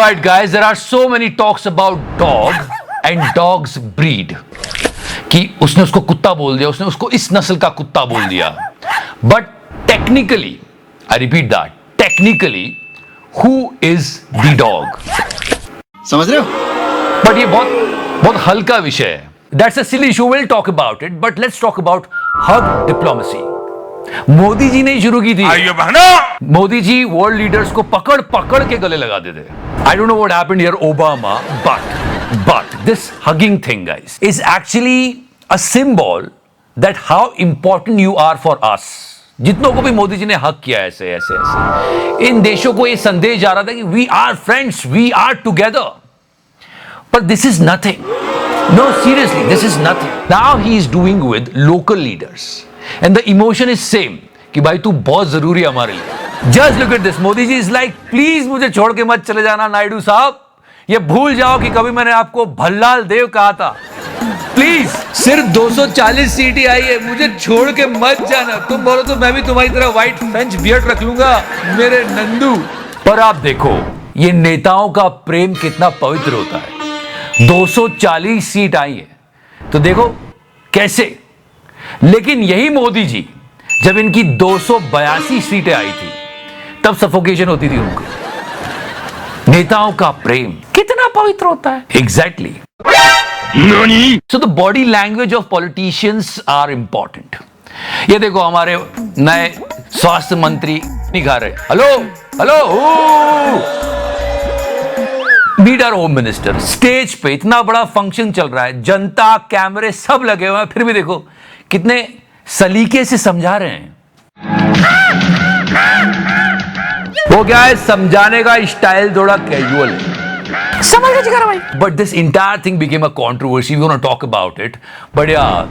Alright guys, there are so many talks about dog and dog's breed. कि उसने उसको कुत्ता बोल दिया, उसने उसको इस नस्ल का कुत्ता बोल दिया. But technically, I repeat that, technically, who is the dog? समझ रहे हो? But ये बहुत हल्का विषय है. That's a silly issue. We'll talk about it. But let's talk about hug diplomacy. Modi ji ने शुरू की थी. मोदी जी वर्ल्ड लीडर्स को पकड़ पकड़ के गले लगाते थे. I don't know what happened here, Obama, but this hugging thing, guys, is actually a symbol that how important you are for us. जितनों को भी मोदी जी ने हक किया ऐसे ऐसे ऐसे, इन देशों को ये संदेश जा रहा था कि we are friends, we are together. But this is nothing. No, seriously, this is nothing. Now he is doing with local leaders. And the emotion is same. कि भाई तू बहुत जरूरी है हमारे लिए. Just look at this. Modi ji is like, please मुझे छोड़ के मत चले जाना नायडू साहब. ये भूल जाओ कि कभी मैंने आपको भल्लाल देव कहा था. प्लीज, सिर्फ 240 सीट ही आई है, मुझे छोड़ के मत जाना. तुम बोलो तो मैं भी तुम्हारी तरह व्हाइट फ्रेंच बियर्ड रख लूंगा, मेरे नंदू. पर आप देखो ये नेताओं का प्रेम कितना पवित्र होता है. 240 सीट आई है तो देखो कैसे. लेकिन यही मोदी जी जब इनकी 282 सीटें आई थी तब सफोकेशन होती थी उनको. नेताओं का प्रेम कितना पवित्र होता है. Exactly. So the body language of politicians are important. ये देखो हमारे नए स्वास्थ्य मंत्री नहीं खा रहे. Hello hello, meet our home minister. Stage पे इतना बड़ा फंक्शन चल रहा है, जनता कैमरे सब लगे हुए हैं, फिर भी देखो कितने सलीके से समझा रहे हैं. वो क्या है, समझाने का स्टाइल थोड़ा कैजुअल है. समझ गए भाई. But this entire thing became a controversy. We want to talk about it. But यार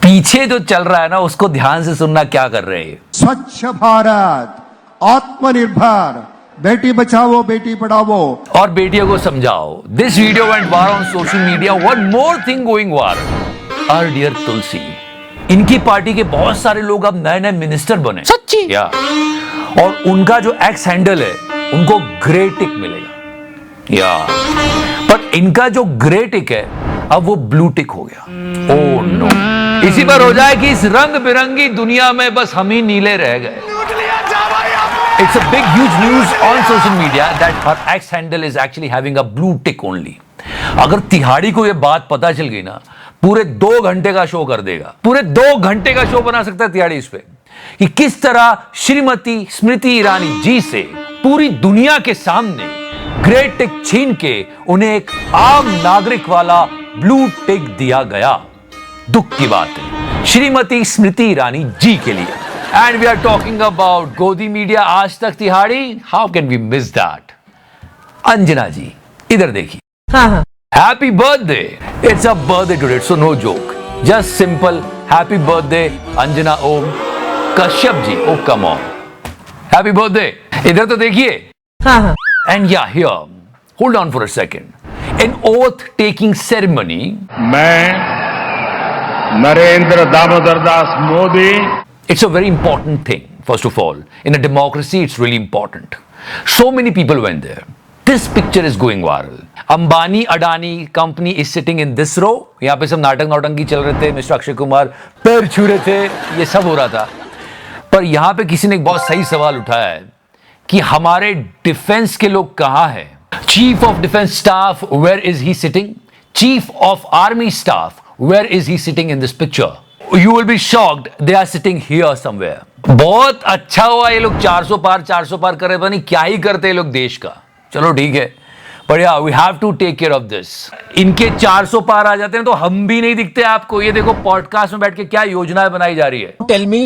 पीछे जो चल रहा है ना उसको ध्यान से सुनना. क्या कर रहे हैं? स्वच्छ भारत, आत्मनिर्भर, बेटी बचाओ बेटी पढ़ाओ और बेटियों को समझाओ. This video went viral on social media. One more thing going viral, our dear Tulsi. इनकी पार्टी के बहुत सारे लोग अब नए नए मिनिस्टर बने. सच्ची या. और उनका जो एक्स हैंडल है उनको ग्रे टिक मिलेगा या. पर इनका जो ग्रे टिक है अब वो ब्लू टिक हो गया. Oh no. इसी पर हो जाए कि इस रंग बिरंगी दुनिया में बस हम ही नीले रह गए. It's a big huge news on social media that her ex handle is actually having a blue tick only. अगर तिहाड़ी को ये बात पता चल गई ना, पूरे 2 घंटे का शो कर देगा. पूरे 2 घंटे का शो बना सकता है तिहाड़ी इस पे कि किस तरह श्रीमती स्मृति ईरानी जी से पूरी दुनिया के सामने ग्रे टिक छीन के उन्हें एक आम नागरिक वाला ब्लू टिक दिया गया. दुख की बात है श्रीमती स्मृति ईरानी जी के लिए. And we are talking about Godi Media Aaj Tak Tihadi. How can we miss that? Anjana जी इधर देखिए. हाँ. Happy birthday. It's a birthday today, so no joke. Just simple happy birthday Anjana Om Kashyap ji. Oh come on. Happy birthday. इधर तो देखिए. हाँ. And yeah, here. Hold on for a second. An oath taking ceremony. मैं Narendra Damodar Das Modi. It's a very important thing, first of all. In a democracy, it's really important. So many people went there. This picture is going viral. Ambani Adani company is sitting in this row. यहाँ पे सब नाटक नौटंकी चल रहे थे. Mister Akshay Kumar पैर छू रहे थे. ये सब हो रहा था. पर यहाँ पे किसी ने एक बहुत सही सवाल उठाया है कि हमारे डिफेंस के लोग कहाँ हैं? Chief of Defense Staff, where is he sitting? Chief of Army Staff, where is he sitting in this picture? You will be shocked. They are sitting here somewhere. बहुत अच्छा हुआ ये लोग 400 पार कर रहे. पता नहीं क्या ही करते हैं लोग देश का. चलो ठीक है. But yeah, we have to take care of this. इनके 400 पार आ जाते हैं तो हम भी नहीं दिखते आपको. ये देखो पॉडकास्ट में बैठ के क्या योजनाएं बनाई जा रही है. Tell me,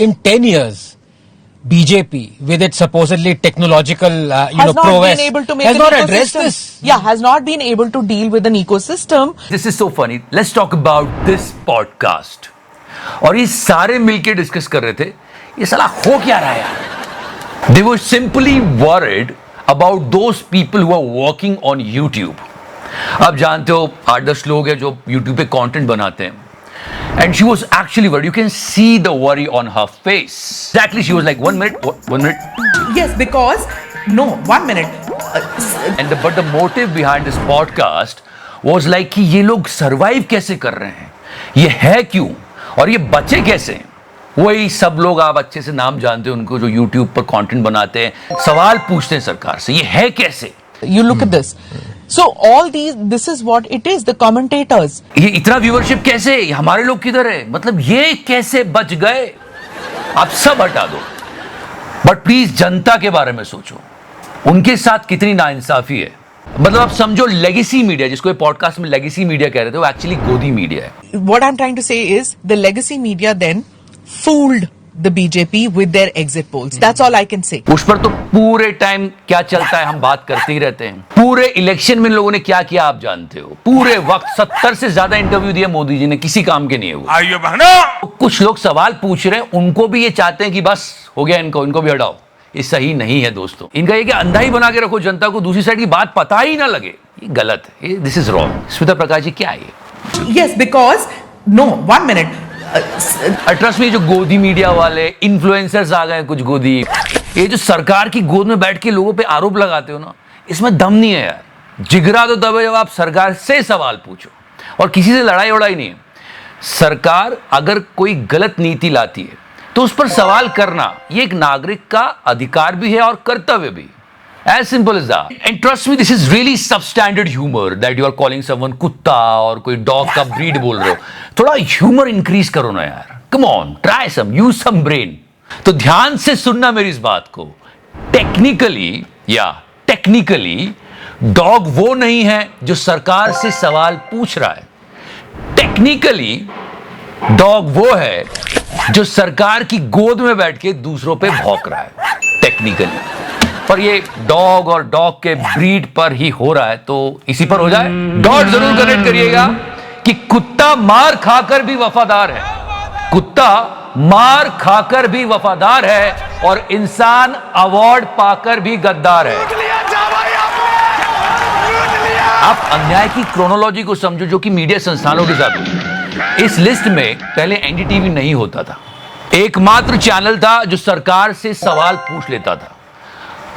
in 10 years, BJP, with its supposedly technological, has not prowess, been able to make has an not ecosystem. addressed this. Yeah, has not been able to deal with an ecosystem. This is so funny. Let's talk about this podcast. और ये सारे मिलके discuss कर रहे थे ये साला हो क्या रहा है यार. They were simply worried about those people who are working on YouTube. आप जानते हो 8-10 लोग हैं जो YouTube पे कंटेंट बनाते हैं. And she was actually worried. You can see the worry on her face. Exactly, she was like, 1 minute. Yes, because, no, 1 minute. And but the motive behind this podcast was like कि ये लोग survive कैसे कर रहे हैं, ये है क्यों और ये बचे कैसे हैं? वही सब लोग आप अच्छे से नाम जानते हैं उनको, जो YouTube पर कंटेंट बनाते हैं, सवाल पूछते हैं सरकार से, ये है कैसे? You look at this. So all this is what it is, the commentators. ये इतना व्यूअरशिप कैसे, हमारे लोग किधर है, मतलब ये कैसे बच गए? आप सब हटा दो, बट प्लीज जनता के बारे में सोचो, उनके साथ कितनी नाइंसाफी है। मतलब आप समझो लेगेसी मीडिया, जिसको ये पॉडकास्ट में लेगेसी मीडिया कह रहे थे, वो एक्चुअली गोदी मीडिया है। What I'm trying to say is the legacy media then fooled the BJP with their exit polls. That's all I can say. उस पर तो पूरे टाइम क्या चलता है हम बात करते ही रहते हैं। पूरे इलेक्शन में लोगों ने क्या किया आप जानते हो, पूरे वक्त 70 से ज्यादा इंटरव्यू दिया मोदी जी ने, किसी काम के नहीं हुए। आइए बहनों, कुछ लोग सवाल पूछ रहे हैं, उनको भी ये चाहते हैं कि बस हो गया, इनको भी हटाओ। ये सही नहीं है दोस्तों। इनका ये कि अंधा ही बना के रखो जनता को, दूसरी साइड की बात पता ही ना लगे, ये गलत है। This is wrong. Smita Prakash ji क्या है? Yes, because no, 1 minute. Trust में जो गोदी मीडिया वाले इन्फ्लुएंसर्स आ गए कुछ गोदी, ये जो सरकार की गोद में बैठ के लोगों पे आरोप लगाते हो ना, इसमें दम नहीं है यार। जिगरा तो तब है जब आप सरकार से सवाल पूछो, और किसी से लड़ाई वड़ाई नहीं है। सरकार अगर कोई गलत नीति लाती है तो उस पर सवाल करना ये एक नागरिक का अधिकार भी है और कर्तव्य भी। As simple as that. And trust me, this is really substandard humor that you are calling someone कुत्ता और कोई डॉग का ब्रीड बोल रहे हो। थोड़ा ह्यूमर इंक्रीज करो ना यार। Come on, try some, use some brain. तो ध्यान से सुनना मेरी इस बात को। टेक्निकली डॉग वो नहीं है जो सरकार से सवाल पूछ रहा है। टेक्निकली डॉग वो है जो सरकार की गोद में बैठ के दूसरों पे भौंक रहा है। टेक्निकली, पर ये डॉग और डॉग के ब्रीड पर ही हो रहा है, तो इसी पर हो जाए। डॉट जरूर कनेक्ट करिएगा कि कुत्ता मार खाकर भी वफादार है, कुत्ता मार खाकर भी वफादार है, और इंसान अवार्ड पाकर भी गद्दार है। आप अन्याय की क्रोनोलॉजी को समझो जो कि मीडिया संस्थानों के साथ हुई। इस लिस्ट में पहले एनडीटीवी नहीं होता था, एकमात्र चैनल था जो सरकार से सवाल पूछ लेता था।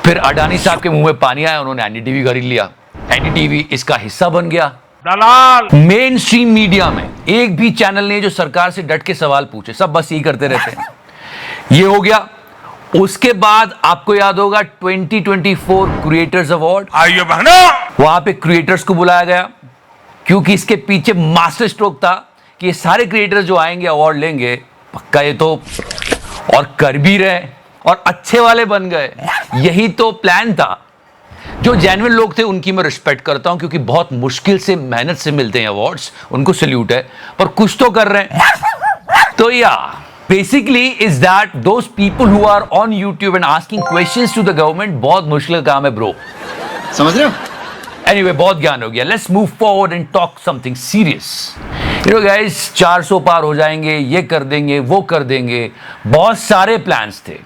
फिर अडानी साहब के मुंह में पानी आया, उन्होंने एनडीटीवी खरीद लिया, एनडीटीवी इसका हिस्सा बन गया। दलाल मेन स्ट्रीम मीडिया में एक भी चैनल नहीं जो सरकार से डट के सवाल पूछे, सब बस यही करते रहते हैं। ये हो गया। उसके बाद आपको याद होगा 2024 क्रिएटर्स अवार्ड, आइए बहनों, वहां पे क्रिएटर्स को बुलाया गया क्योंकि इसके पीछे मास्टर स्ट्रोक था कि ये सारे क्रिएटर्स जो आएंगे अवार्ड लेंगे पक्का, ये तो और कर भी रहे और अच्छे वाले बन गए। यही तो प्लान था। जो जेन्युइन लोग थे उनकी मैं रिस्पेक्ट करता हूं क्योंकि बहुत मुश्किल से मेहनत से मिलते हैं अवार्ड्स, उनको सैल्यूट है, पर कुछ तो कर रहे हैं। तो या basically is that those people who are on YouTube and asking questions to the government, बहुत मुश्किल काम है ब्रो, समझ रहे हो? एनीवे, बहुत ज्ञान हो गया। Let's move forward and talk something serious. You know guys, 400 पार हो जाएंगे, ये कर देंगे, वो कर देंगे, बहुत सारे प्लान्स थे,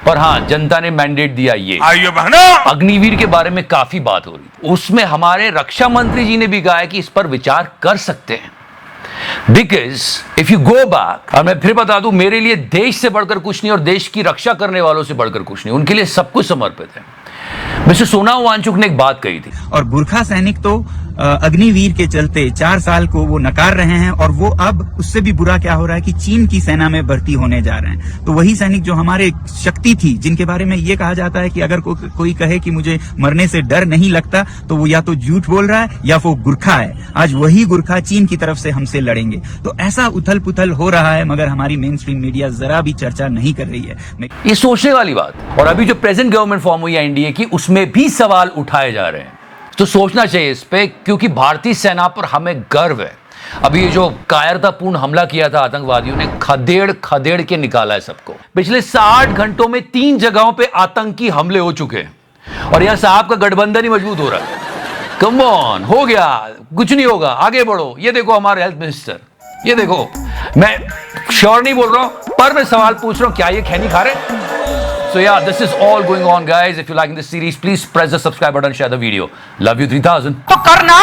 पर हाँ, जनता ने मैंडेट दिया ये। आइए बहनों, अग्निवीर के बारे में काफी बात हो रही थी, उसमें हमारे रक्षा मंत्री जी ने भी कहा है कि इस पर विचार कर सकते हैं। Because if you go back, और मैं फिर बता दूं, मेरे लिए देश से बढ़कर कुछ नहीं और देश की रक्षा करने वालों से बढ़कर कुछ नहीं, उनके लिए सब कुछ समर्पित है। मिस्टर सोनाम वांगचुक ने एक बात कही थी, और बुरखा सैनिक तो अग्निवीर के चलते 4 साल को वो नकार रहे हैं, और वो अब उससे भी बुरा क्या हो रहा है कि चीन की सेना में भर्ती होने जा रहे हैं। तो वही सैनिक जो हमारे शक्ति थी, जिनके बारे में ये कहा जाता है कि अगर कोई कहे कि मुझे मरने से डर नहीं लगता, तो वो या तो झूठ बोल रहा है या वो गुरखा है। आज वही गुरखा चीन की तरफ से हमसे लड़ेंगे। तो ऐसा उथल पुथल हो रहा है, मगर हमारी मेन स्ट्रीम मीडिया जरा भी चर्चा नहीं कर रही है। ये सोचने वाली बात। और अभी जो प्रेजेंट गवर्नमेंट फॉर्म हुई है एनडीए की, उसमें भी सवाल उठाए जा रहे हैं, तो सोचना चाहिए इस पे, क्योंकि भारतीय सेना पर हमें गर्व है। अभी ये जो कायरतापूर्ण हमला किया था आतंकवादियों ने, खदेड़ के निकाला है सबको। पिछले 60 घंटों में 3 जगहों पे आतंकी हमले हो चुके हैं, और यहां साहब का गठबंधन ही मजबूत हो रहा है। कम ऑन, हो गया, कुछ नहीं होगा, आगे बढ़ो। ये देखो हमारे हेल्थ मिनिस्टर, ये देखो, मैं श्योर नहीं बोल रहा हूं, पर मैं सवाल पूछ रहा हूं, क्या ये खैनी खा रहे? So yeah, this is all going on, guys. If you're liking this series, please press the subscribe button, share the video. Love you 3000. तो करना